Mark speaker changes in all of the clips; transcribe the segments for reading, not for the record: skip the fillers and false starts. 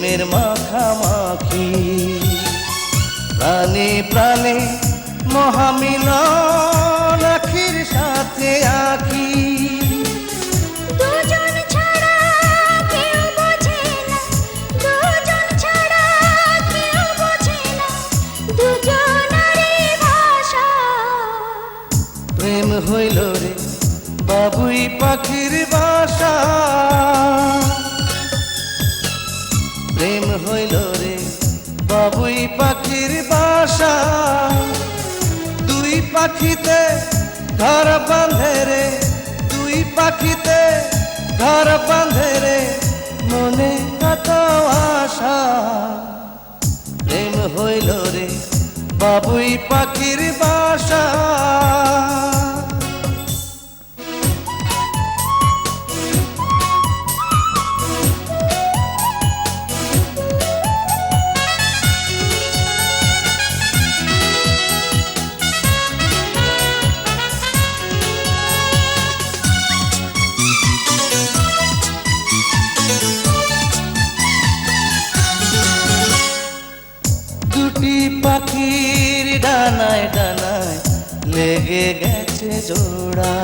Speaker 1: প্রেমের মাখামাখি, প্রাণে প্রাণে মহামিলন আখির সাথে আখি।
Speaker 2: দুজন ছাড়া কেউ বোঝে না, দুজন ছাড়া কেউ বোঝে না দুজনারই ভাষা।
Speaker 1: প্রেম হইল রে বাবুই পাখির বাসা, প্রেম হইল রে বাবুই পাখির বাসা। দুই পাখিতে ঘর বাঁধে রে, দুই পাখিতে ঘর বাঁধে রে, মনে কত আশা। প্রেম হইল রে বাবুই পাখির বাসা। দুটি পাখির ডানায় ডানায় লেগে গেছে জোড়া,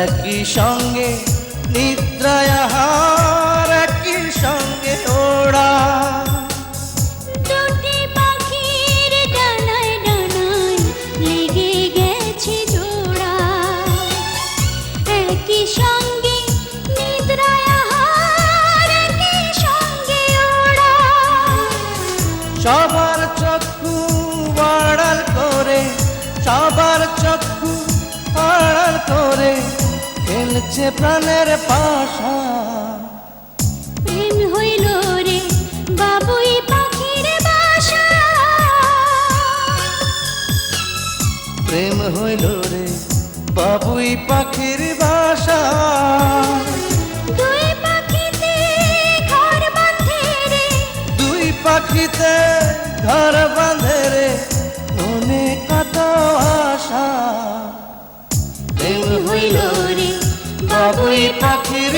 Speaker 1: একই সঙ্গে নিদ্রায় আহার, একই সঙ্গে ওড়া।
Speaker 2: দুটি পাখির ডানায় ডানায় লেগে গেছে জোড়া, একই সঙ্গে নিদ্রায় আহার, একই সঙ্গে ওড়া।
Speaker 1: সবার চক্ষু আড়াল করে, সবার চক্ষু আড়াল করে খেলছে প্রাণের পাশা।
Speaker 2: প্রেম হইল রে বাবুই পাখির বাসা,
Speaker 1: প্রেম হইল রে বাবুই পাখির বাসা।
Speaker 2: দুই পাখিতে ঘর বাঁধে রে,
Speaker 1: দুই পাখিতে ঘর বাঁধে রে, মনে কত আশা। প্রেম হইল রে বাবুই পাখির